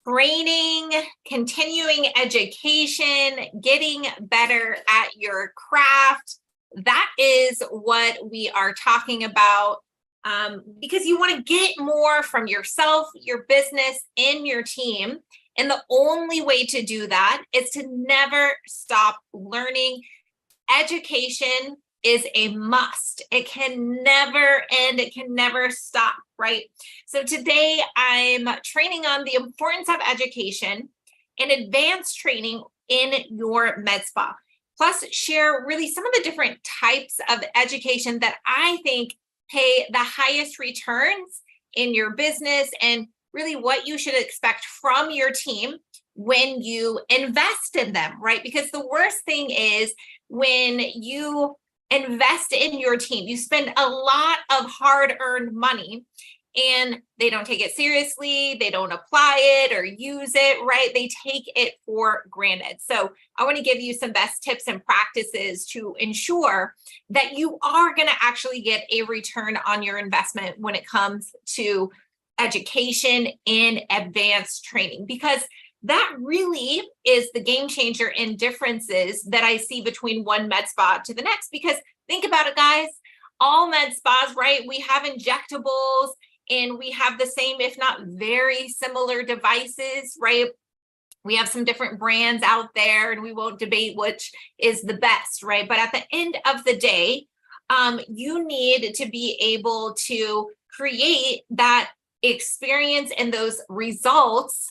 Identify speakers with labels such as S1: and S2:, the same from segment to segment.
S1: training, continuing education, getting better at your craft. That is what we are talking about, because you want to get more from yourself, your business, and your team. And the only way to do that is to never stop learning. Education is a must. It can never end. It can never stop, right? So today I'm training on the importance of education and advanced training in your med spa. Plus share really some of the different types of education that I think pay the highest returns in your business and really what you should expect from your team when you invest in them, right? Because the worst thing is when you invest in your team, you spend a lot of hard-earned money and they don't take it seriously, they don't apply it or use it, right? They take it for granted. So I want to give you some best tips and practices to ensure that you are going to actually get a return on your investment when it comes to education and advanced training, because that really is the game changer in differences that I see between one med spa to the next. Because think about it, guys, all med spas, right? We have injectables and we have the same, if not very similar devices, right? We have some different brands out there and we won't debate which is the best, right? But at the end of the day, you need to be able to create that experience and those results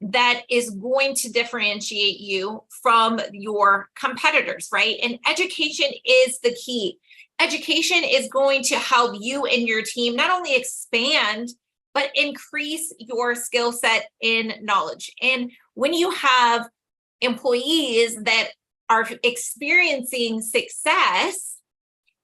S1: that is going to differentiate you from your competitors, right? And education is the key. Education is going to help you and your team not only expand, but increase your skill set in knowledge. And when you have employees that are experiencing success,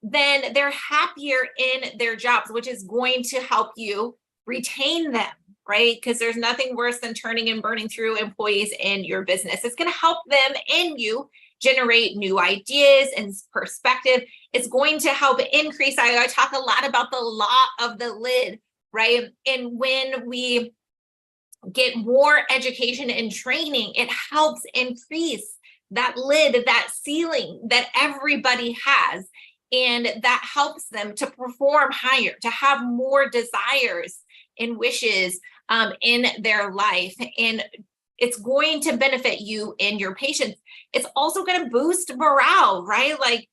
S1: then they're happier in their jobs, which is going to help you retain them, right? Because there's nothing worse than turning and burning through employees in your business. It's going to help them and you generate new ideas and perspective. It's going to help increase. I talk a lot about the law of the lid, right? And when we get more education and training, it helps increase that lid, that ceiling that everybody has. And that helps them to perform higher, to have more desires and wishes in their life. And it's going to benefit you and your patients. It's also going to boost morale, right?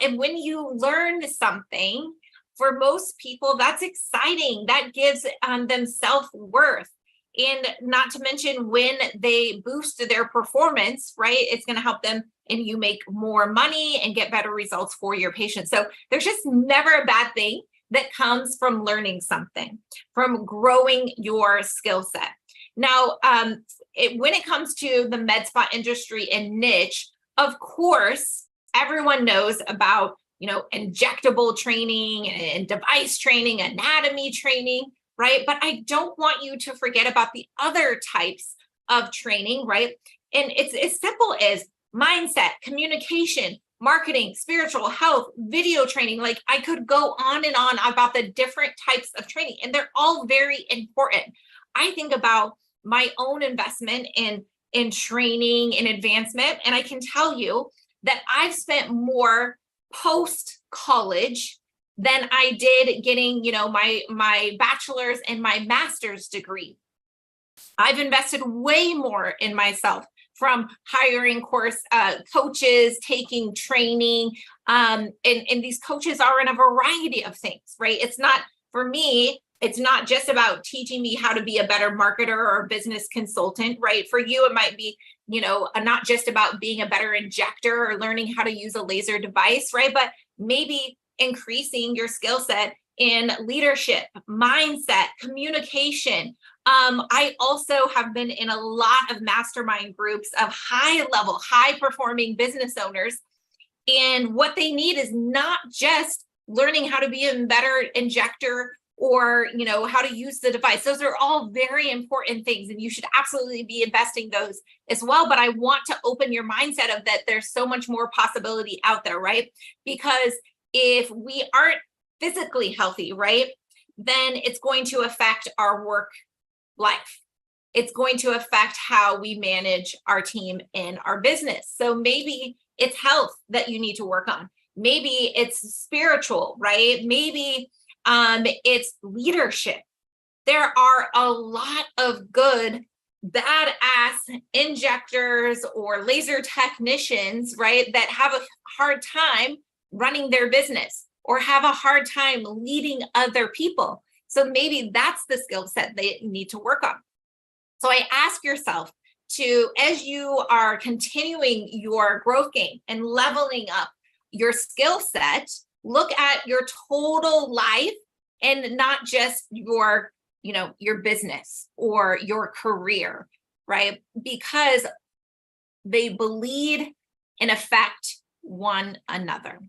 S1: And when you learn something, for most people, that's exciting. That gives them self-worth. And not to mention when they boost their performance, right? It's going to help them and you make more money and get better results for your patients. So there's just never a bad thing that comes from learning something, from growing your skill set. Now, when it comes to the med spa industry and niche, of course, everyone knows about, injectable training and device training, anatomy training, right? But I don't want you to forget about the other types of training, right? And it's as simple as mindset, communication, marketing, spiritual health, video training. Like I could go on and on about the different types of training, and they're all very important. I think about my own investment in training and advancement, and I can tell you that I've spent more post-college than I did getting, my bachelor's and my master's degree. I've invested way more in myself, from hiring coaches, taking training, and these coaches are in a variety of things, right? It's not, for me, it's not just about teaching me how to be a better marketer or business consultant, right? For you, it might be, not just about being a better injector or learning how to use a laser device, right? But maybe increasing your skill set in leadership, mindset, communication. I also have been in a lot of mastermind groups of high-level, high-performing business owners. And what they need is not just learning how to be a better injector or, how to use the device. Those are all very important things, and you should absolutely be investing those as well. But I want to open your mindset of that there's so much more possibility out there, right? Because if we aren't physically healthy, right, then it's going to affect our work life. it's going to affect how we manage our team and our business. So maybe it's health that you need to work on. Maybe it's spiritual, right? Maybe it's leadership. There are a lot of good badass injectors or laser technicians, right, that have a hard time running their business or have a hard time leading other people. So maybe that's the skill set they need to work on. So I ask yourself to, as you are continuing your growth game and leveling up your skill set, look at your total life and not just your business or your career, right? Because they bleed and affect one another.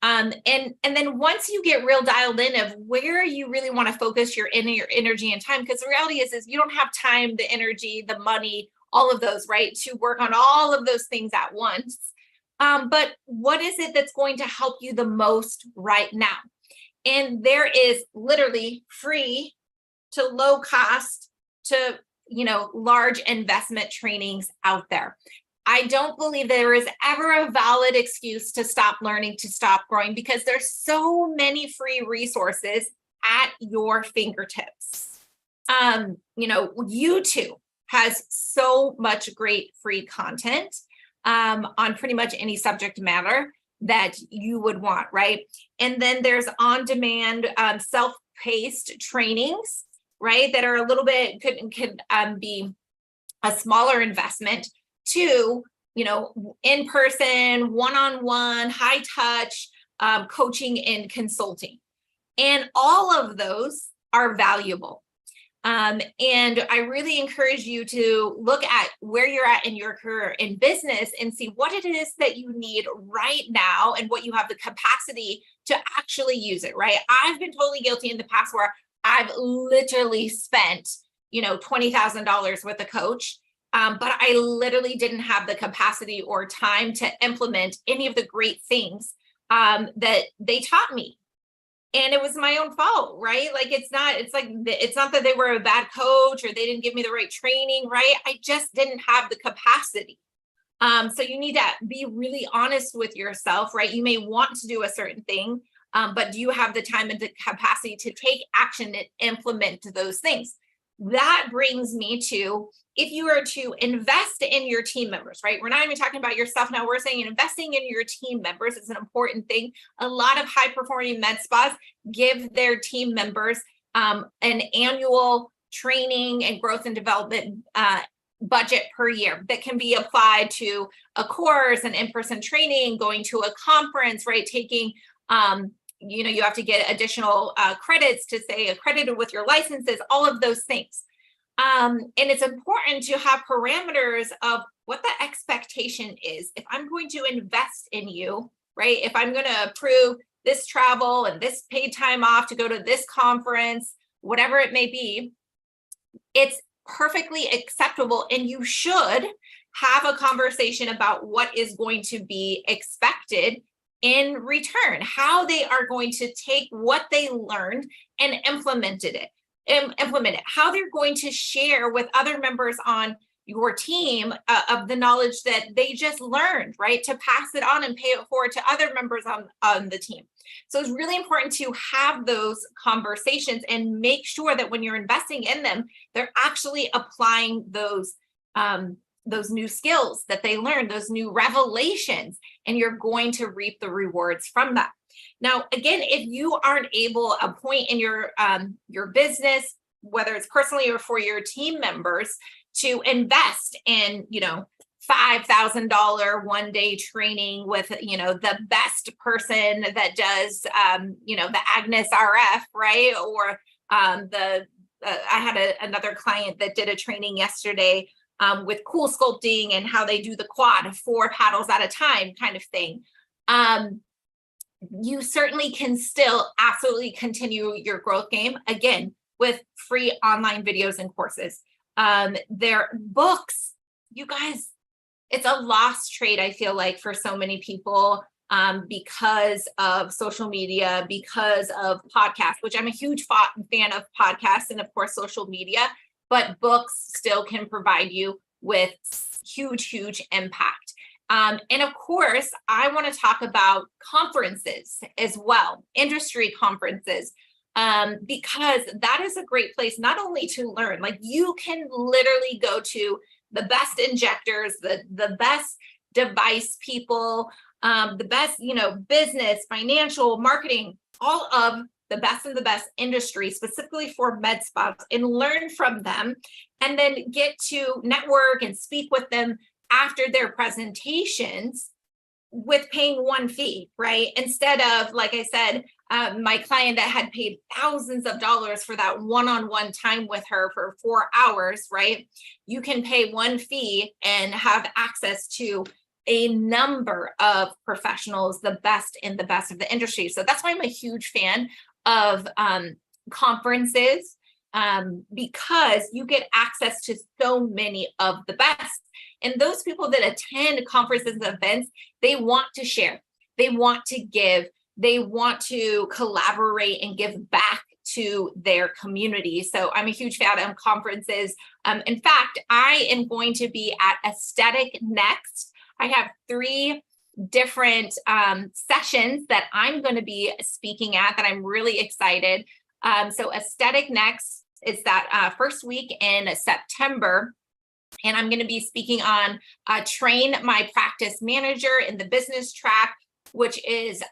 S1: And then once you get real dialed in of where you really want to focus your energy and time, because the reality is you don't have time, the energy, the money, all of those, right, to work on all of those things at once. But what is it that's going to help you the most right now? And there is literally free to low cost to large investment trainings out there. I don't believe there is ever a valid excuse to stop learning, to stop growing, because there's so many free resources at your fingertips. YouTube has so much great free content on pretty much any subject matter that you would want, right? And then there's on-demand self-paced trainings, right, that are a little bit could be a smaller investment to in person, one-on-one, high touch coaching and consulting, and all of those are valuable. And I really encourage you to look at where you're at in your career in business and see what it is that you need right now and what you have the capacity to actually use it, right? I've been totally guilty in the past where I've literally spent, $20,000 with a coach, but I literally didn't have the capacity or time to implement any of the great things that they taught me. And it was my own fault, right? Like, it's not that they were a bad coach or they didn't give me the right training, right? I just didn't have the capacity. So you need to be really honest with yourself, right? You may want to do a certain thing, but do you have the time and the capacity to take action and implement those things? That brings me to, if you are to invest in your team members, right? We're not even talking about yourself now. We're saying investing in your team members is an important thing. A lot of high performing med spas give their team members an annual training and growth and development budget per year that can be applied to a course, an in-person training, going to a conference, right? Taking you have to get additional credits to say accredited with your licenses, all of those things. And it's important to have parameters of what the expectation is. If I'm going to invest in you, right? If I'm going to approve this travel and this paid time off to go to this conference, whatever it may be, it's perfectly acceptable. And you should have a conversation about what is going to be expected in return, how they are going to take what they learned and implement it, how they're going to share with other members on your team of the knowledge that they just learned, right? To pass it on and pay it forward to other members on the team. So it's really important to have those conversations and make sure that when you're investing in them, they're actually applying those new skills that they learned, those new revelations, and you're going to reap the rewards from that. Now, again, if you aren't able, a point in your business, whether it's personally or for your team members, to invest in, $5,000 one-day training with, the best person that does, the Agnes RF, right? Or I had another client that did a training yesterday with cool sculpting and how they do the quad, 4 paddles at a time kind of thing. You certainly can still absolutely continue your growth game, again, with free online videos and courses. Their books, you guys, it's a lost trade, I feel like, for so many people because of social media, because of podcasts, which I'm a huge fan of podcasts and, of course, social media. but books still can provide you with huge impact. And of course, I want to talk about conferences as well, industry conferences, because that is a great place not only to learn, like you can literally go to the best injectors, the best device people, the best, business, financial, marketing, all of the best in the best industry, specifically for med spas, and learn from them, and then get to network and speak with them after their presentations with paying one fee, right? Instead of, like I said, my client that had paid thousands of dollars for that one-on-one time with her for 4 hours, right? You can pay one fee and have access to a number of professionals, the best in the best of the industry. So that's why I'm a huge fan of conferences, because you get access to so many of the best. And those people that attend conferences and events, they want to share, they want to give, they want to collaborate and give back to their community. So I'm a huge fan of conferences. In fact, I am going to be at Aesthetic Next. I have 3 different sessions that I'm going to be speaking at that I'm really excited. So Aesthetic Next is that first week in September. And I'm going to be speaking on train my practice manager in the business track, which is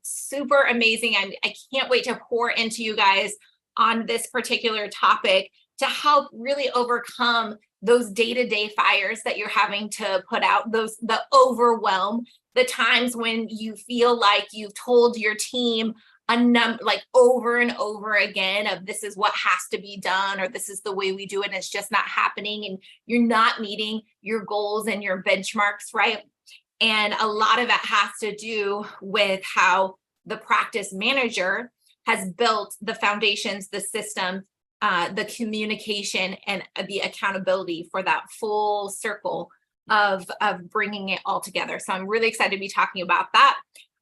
S1: super amazing. I can't wait to pour into you guys on this particular topic to help really overcome those day-to-day fires that you're having to put out, the overwhelm, the times when you feel like you've told your team like over and over again of this is what has to be done, or this is the way we do it, and it's just not happening, and you're not meeting your goals and your benchmarks, right? And a lot of that has to do with how the practice manager has built the foundations, the systems, the communication, and the accountability for that full circle of bringing it all together. So I'm really excited to be talking about that.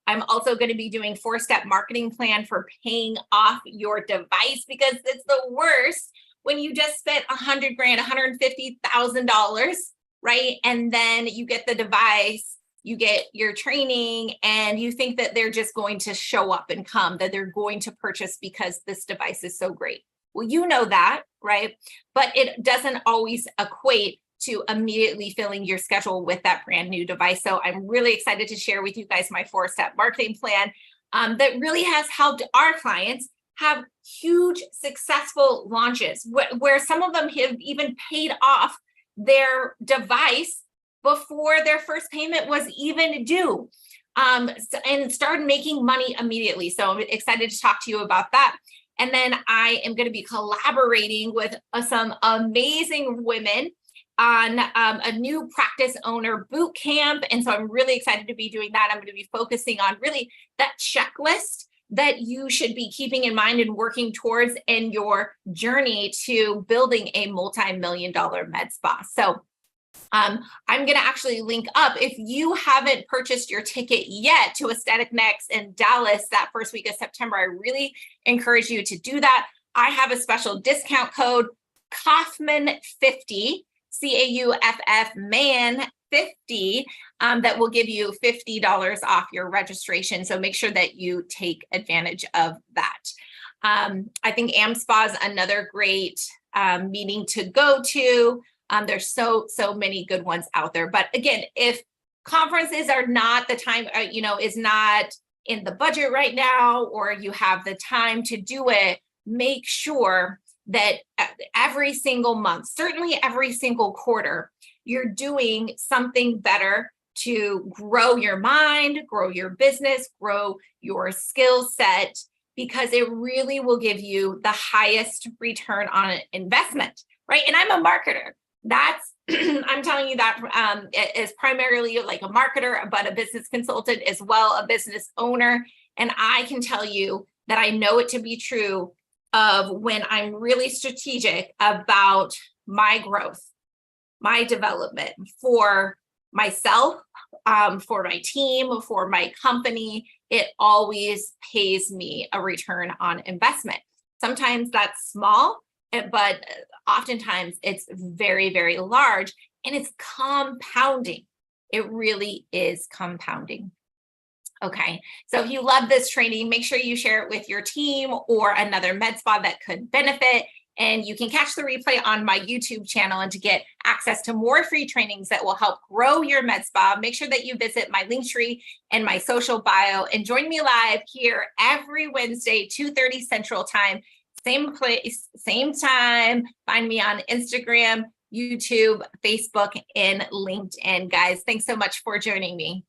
S1: I'm also going to be doing 4-step marketing plan for paying off your device, because it's the worst when you just spent $100,000, $150,000, right? And then you get the device, you get your training, and you think that they're just going to show up and come, that they're going to purchase because this device is so great. Well, you know that, right? But it doesn't always equate to immediately filling your schedule with that brand new device. So I'm really excited to share with you guys my 4-step marketing plan that really has helped our clients have huge successful launches where some of them have even paid off their device before their first payment was even due, and started making money immediately. So I'm excited to talk to you about that. And then I am going to be collaborating with some amazing women on a new practice owner boot camp. And so I'm really excited to be doing that. I'm going to be focusing on really that checklist that you should be keeping in mind and working towards in your journey to building a multi-million-dollar med spa. So I'm going to actually link up, if you haven't purchased your ticket yet to Aesthetic Next in Dallas that first week of September, I really encourage you to do that. I have a special discount code, Kaufman50, CAUFF man 50, that will give you $50 off your registration. So make sure that you take advantage of that. I think AmSpa is another great meeting to go to. There's so many good ones out there. But again, if conferences are not the time, is not in the budget right now, or you have the time to do it, make sure that every single month, certainly every single quarter, you're doing something better to grow your mind, grow your business, grow your skill set, because it really will give you the highest return on investment, right? And I'm a marketer. That's, I'm telling you that is primarily like a marketer, but a business consultant as well, a business owner. And I can tell you that I know it to be true of when I'm really strategic about my growth, my development for myself, for my team, for my company, it always pays me a return on investment. Sometimes that's small, but oftentimes it's very, very large, and it's compounding. It really is compounding. Okay, so if you love this training, make sure you share it with your team or another med spa that could benefit. And you can catch the replay on my YouTube channel. And to get access to more free trainings that will help grow your med spa, make sure that you visit my link tree and my social bio and join me live here every Wednesday, 2:30 Central Time, same place, same time. Find me on Instagram, YouTube, Facebook, and LinkedIn. Guys, thanks so much for joining me.